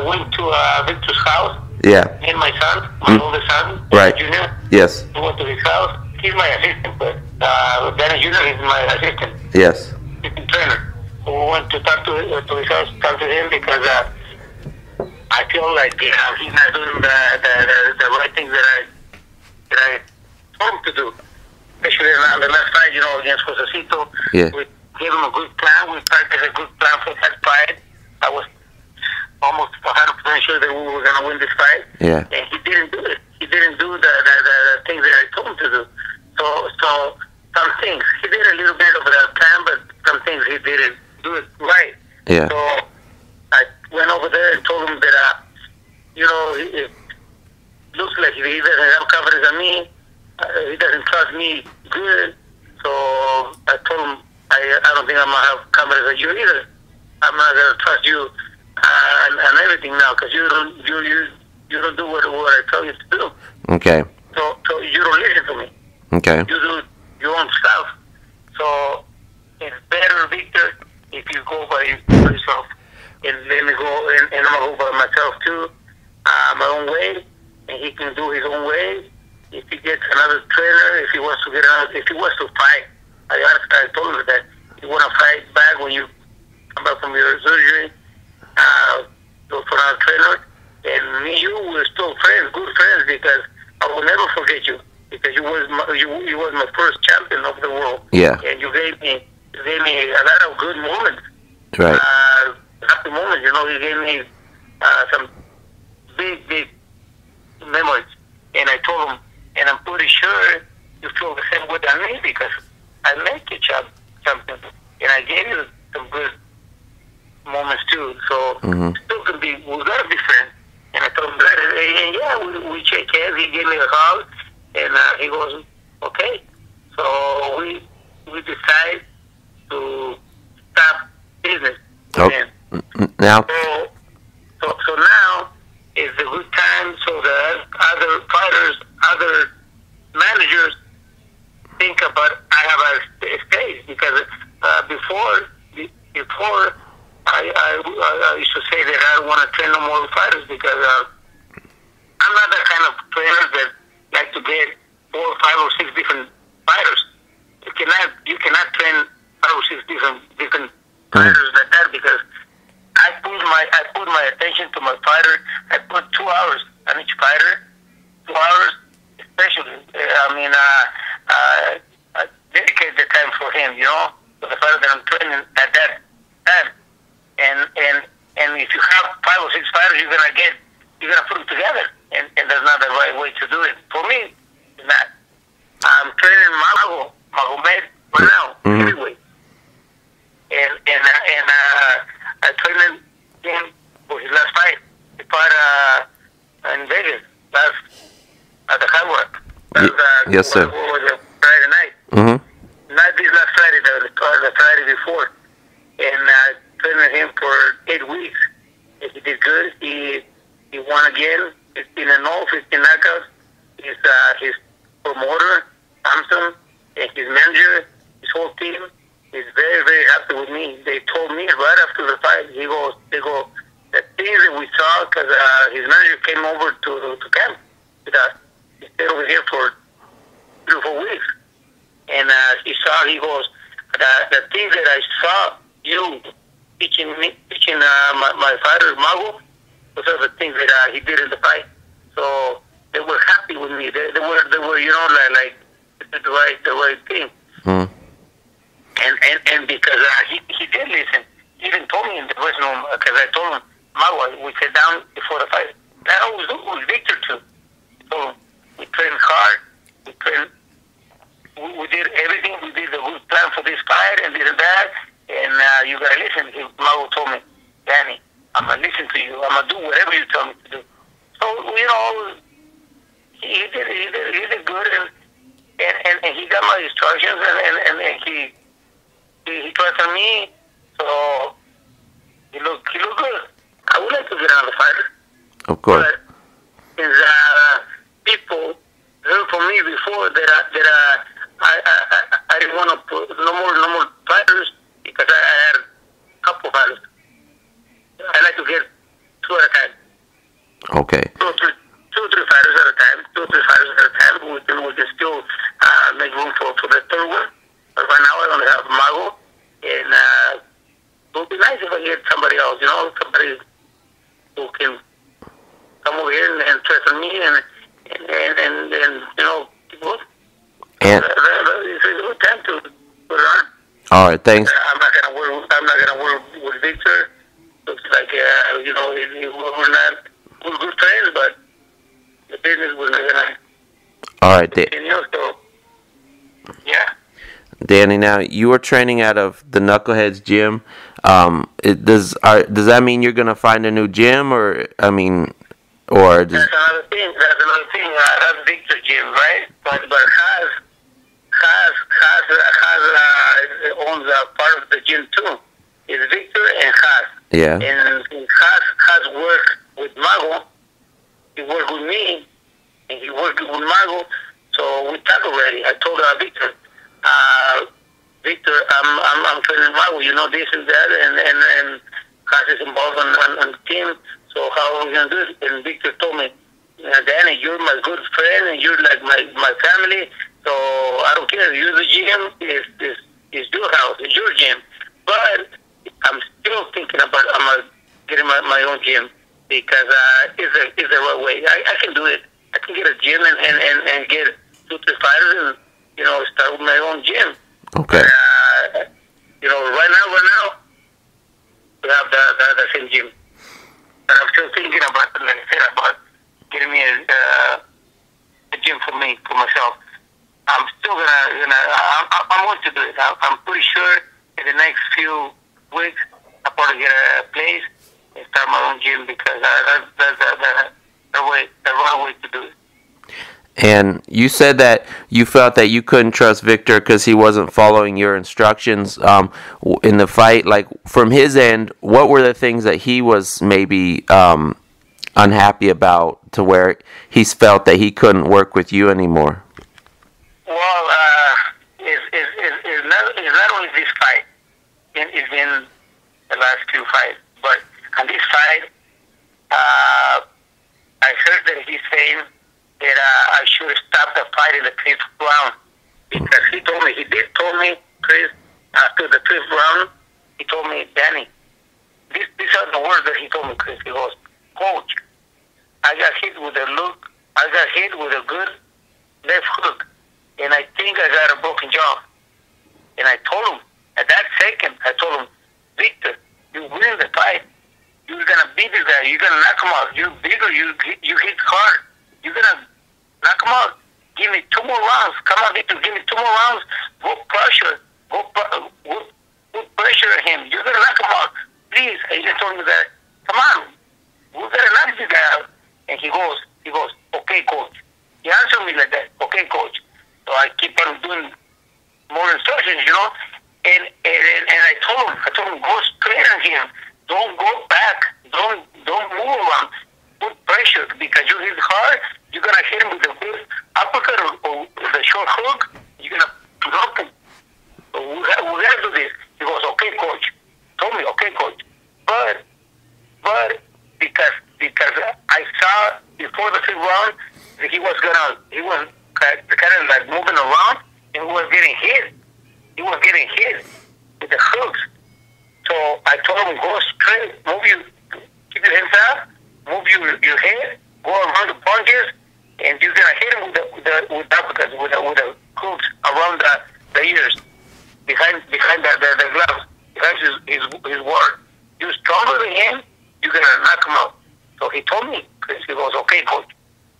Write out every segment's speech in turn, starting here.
went to Victor's house. Yeah. Me and my son, my oldest son, Right. Junior. Yes. We went to his house. He's my assistant, but Danny Jr. is my assistant. Yes. Assistant trainer. So we went to talk to his house, talk to him because I feel like he's not doing the right things that I told him to do. Especially on the last fight, against Josesito. Yeah. We gave him a good plan. We practiced a good plan for that fight. I was almost 100% sure that we were going to win this fight. Yeah. And he didn't do it. He didn't do the things that I told him to do. So some things, he did a little bit of that plan, but some things he didn't do it right. Yeah. So I went over there and told him that, it looks like he doesn't have confidence in me. He doesn't trust me good. So I told him, I don't think I'm going to have confidence in you either. I'm not going to trust you and everything now because you don't do what I tell you to do. Okay. So you don't listen to me. Okay. You do your own stuff. So it's better, Victor, if you go by yourself. And let me go, and I'm going to go by myself too, my own way, and he can do his own way. If he gets another trainer, if he wants to fight, I told him that you want to fight back when you come back from your surgery, go for another trainer. And me and you were still friends, good friends, because I will never forget you. Because you was my first champion of the world. Yeah. And you gave me a lot of good moments. Right. Happy moments, you gave me some big memories. And I told him, and I'm pretty sure you feel the same way than me because I made you champion. And I gave you some good moments too. So still we gotta be friends. And I told him that, and yeah, we shake hands. He gave me a hug, and he goes, okay. So we decide to stop business. Oh. Now. So now is the good time so that other fighters, other managers think about I have a stage because before I used to say that I don't want to train no more fighters because I'm not that kind of trainer that like to get 4, 5, or 6 different fighters. You cannot train 5 or 6 different fighters like that because I put my attention to my fighter. I put 2 hours on each fighter, 2 hours especially. I dedicate the time for him, for the fighter that I'm training at that time. And if you have 5 or 6 fighters, you're gonna put them together, and that's not the right way to do it. For me, it's not. I'm training Magomed right now, heavyweight, and I trained him for his last fight. He fought in Vegas at the Hard Rock. Yes, sir. What was a Friday night? Not this last Friday, the Friday before, and trained him for 8 weeks. He did good. He won again. 15-0, 15 knockouts. His promoter, Thompson, and his manager, his whole team, is very, very happy with me. They told me right after the fight, they go, the things that we saw, because his manager came over to camp with us. He stayed over here for 3 or 4 weeks. And he goes, the things that I saw you teaching my fighter, Mago, those are the things that he did in the fight. So they were happy with me. They were like did the right thing. And because he did listen. He even told me in the dressing room because I told him, Mago, we sat down before the fight. That always was Victor too. So we trained hard. We did everything. We did the good plan for this fight and this and that. And you gotta listen. Mago told me, Danny, I'm gonna listen to you. I'm gonna do whatever you tell me to do. So he did good, and he got my instructions, and he trusted me. So he looked good. I would like to get another fighter. Of course. But since people heard from me before that I didn't want to put no more fighters because I had a couple fighters. I like to get 2 at a time. Okay. Two or three fighters at a time. 2 or 3 fighters at a time. We can still make room for the third one. But right now I only have Mago, and it would be nice if I get somebody else. Somebody who can come over here and threaten me and people. And It's a good time to put it on. all right, thanks. I'm not gonna work with Victor. Looks like we're good friends, but the business was not gonna All right, continue. So yeah. Danny. Now you are training out of the Knuckleheads gym. Does that mean you're gonna find a new gym, or That's another thing. That's Victor's gym, right? But Haas owns a part of the gym too. It's Victor and Haas. Yeah. And Haas worked with Mago. He worked with me, and he worked with Mago. So we talked already. I told Victor, I'm training Mago. This and that, and Haas is involved on the team. So how are we gonna do it? And Victor told me, Danny, you're my good friend, and you're like my family. So I don't care. You're the gym. It's your house. It's your gym. But I'm still thinking about getting my own gym because it's the right way. I can do it. I can get a gym and get 2 3 fighters and start with my own gym. Okay. Right now we have the same gym. But I'm still thinking about, like I said, about getting me a gym for myself. I'm still I'm going to do it. I'm pretty sure in the next few weeks I'll probably get a place and start my own gym because that's the right way to do it. And you said that you felt that you couldn't trust Victor because he wasn't following your instructions in the fight. Like, from his end, what were the things that he was maybe unhappy about to where he's felt that he couldn't work with you anymore? Well, it's not only this fight. It's been the last few fights. But on this fight, I heard that he's saying that I should stop the fight in the 5th round because he did tell me, Chris, after the 5th round, he told me, Danny, these are the words that he told me, Chris. He goes, Coach, I got hit with a good left hook, and I think I got a broken jaw. And I told him, at that second, Victor, you win the fight. You're going to beat this guy. You're going to knock him out. You're bigger. You hit hard. You're going to knock him out. Give me 2 more rounds. Come on, Victor. Give me 2 more rounds. Go pressure. Go pressure him. You're going to knock him out. Please. And he just told me that, come on. We're going to knock this guy out. And he goes, okay, coach. He answered me like that. Okay, coach. So I keep on doing more instructions, And I told him, go straight on him. Don't go back. Don't move around. Put pressure because you hit hard. You're gonna hit him with the big uppercut or the short hook. You're gonna drop him. So we gotta do this. He goes, okay, coach. Told me, okay, coach. But because I saw before the 5th round that he was kind of like moving around and he was getting hit. He was getting hit with the hooks. So I told him, go straight, keep your hands up, move your head, go around the punches, and you're gonna hit him with the hooks around the ears, behind the gloves, behind his ward. You're stronger than him, you're gonna knock him out. So he told me, Chris, he goes, okay, coach.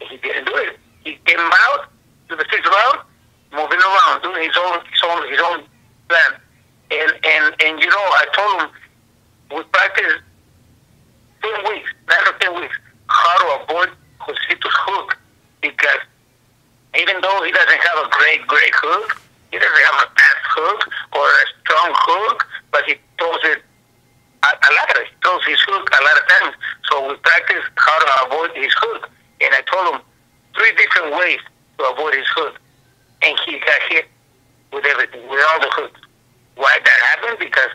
And he didn't do it. He came out to the 6th round, moving around, doing his own plan. And I told him we practiced 10 weeks, 9 or 10 weeks, how to avoid Josesito's hook because even though he doesn't have a great hook, he doesn't have a fast hook or a strong hook, but he throws it a lot. He throws his hook a lot of times. So we practiced how to avoid his hook. And I told him 3 different ways to avoid his hook. And he got hit with everything, with all the hooks. Why that happened? Because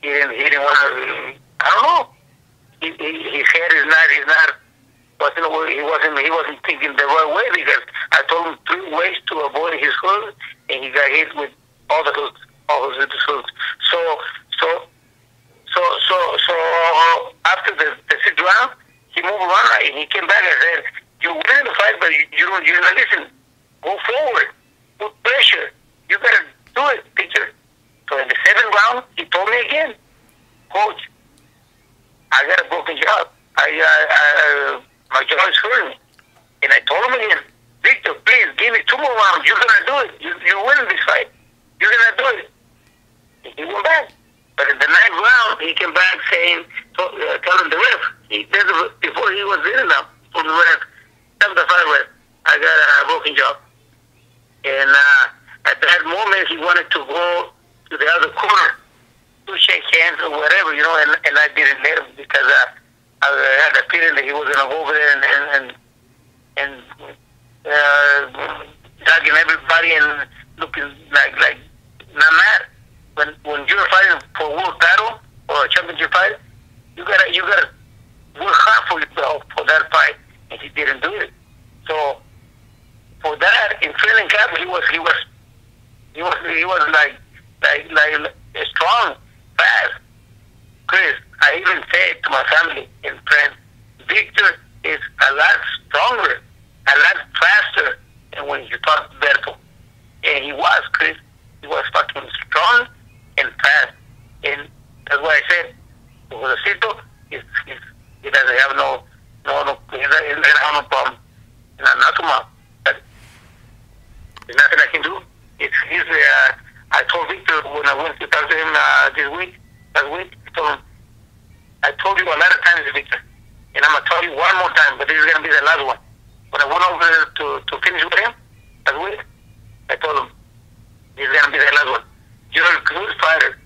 he didn't want to. I don't know. His head is not wasn't thinking the right way, because I told him 3 ways to avoid his hook, and he got hit with all the hooks, all of his hooks. So after the 6th round, he moved around and he came back and said, "You're winning the fight, but you're not listening. Go forward, put pressure. You gotta do it, Victor." So in the 7th round, he told me again, "Coach, I got a broken jaw. My jaw is hurting me." And I told him again, "Victor, please give me 2 more rounds. You're gonna do it. You're winning this fight. You're gonna do it." And he went back. But in the 9th round, he came back saying, telling the ref, before he was in now, from the ref, tell the fight ref, "I got a broken jaw." And at that moment, he wanted to go to the other corner to shake hands or whatever, and I didn't let him, because I had a feeling that he was going to go over there and hugging everybody and looking like not mad. When you're fighting for a world title or a championship fight, you gotta work hard for yourself for that fight, and he didn't do it. So for that, in training camp, he was like strong, fast. Chris, I even said to my family and friends, Victor is a lot stronger, a lot faster than when you talk to Berto. And he was, Chris. He was fucking strong and fast. And that's why I said, Josesito, he doesn't have he doesn't have no problem. And I knock him out. But there's nothing I can do. I told Victor when I went to talk to him last week, I told you a lot of times, Victor, and I'm going to tell you one more time, but this is going to be the last one. When I went over there to finish with him last week, I told him, this is going to be the last one. You're a good fighter.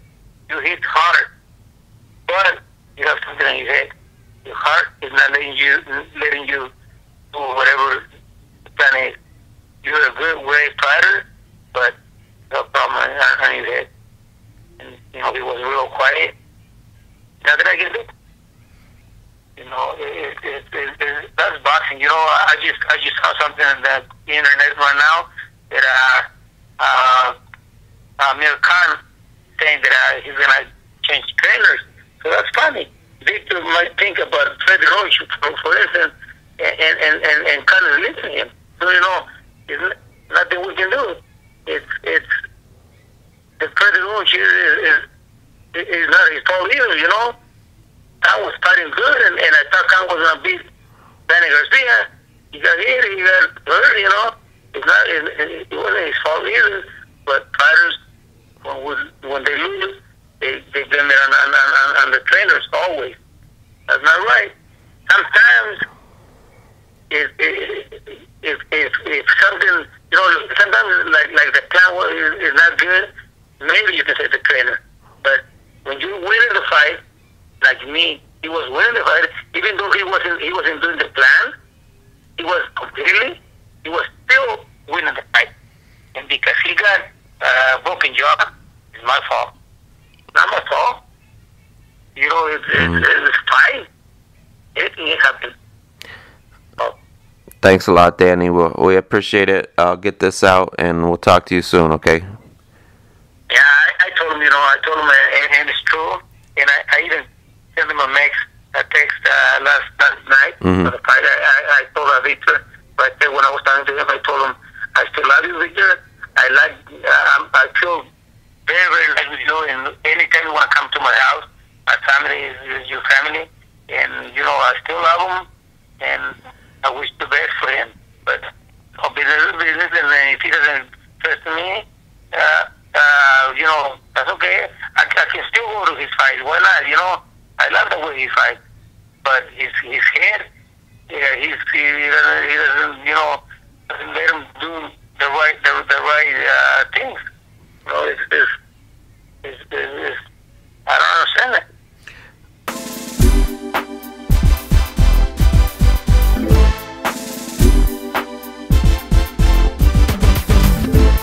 You hit hard, but you have something in your head. Your heart is not letting you do whatever the plan is. You're a good, great fighter, but you have a problem on your head. And, he was real quiet. Nothing I can do. That's boxing. I just saw something on the internet right now that Amir Khan saying that he's gonna change trainers. So that's funny. Victor might think about Fred Roach, for instance, and Khan is listening to him. So there's nothing we can do. It's the Fred Roach is not his fault either. Khan was fighting good, and I thought Khan was going to beat Danny Garcia. He got hit, he got hurt, It wasn't his fault either. But fighters, when they lose, they blame it on the trainers always. That's not right. Sometimes, if something, sometimes like the plan is not good, maybe you can say the trainer. But when you're winning the fight, like me, he was winning the fight, even though he wasn't doing the plan, he was still winning the fight. And because he got a broken jaw, it's my fault. Not my fault. It's fine. Anything happens. Thanks a lot, Danny. We appreciate it. I'll get this out, and we'll talk to you soon, okay? Yeah, I told him, and it's true. And I even sent him a text last night for the fight. I told Victor, right there when I was talking to him, I told him, I still love you, Victor. I feel very, very like with you, and anytime you want to come to my house, my family is your family, and, I still love him, and I wish the best for him. But business is business, and if he doesn't trust me, that's okay. I can still go to his fight. Why not? I love the way he fights. But his head, he doesn't let him do the right things.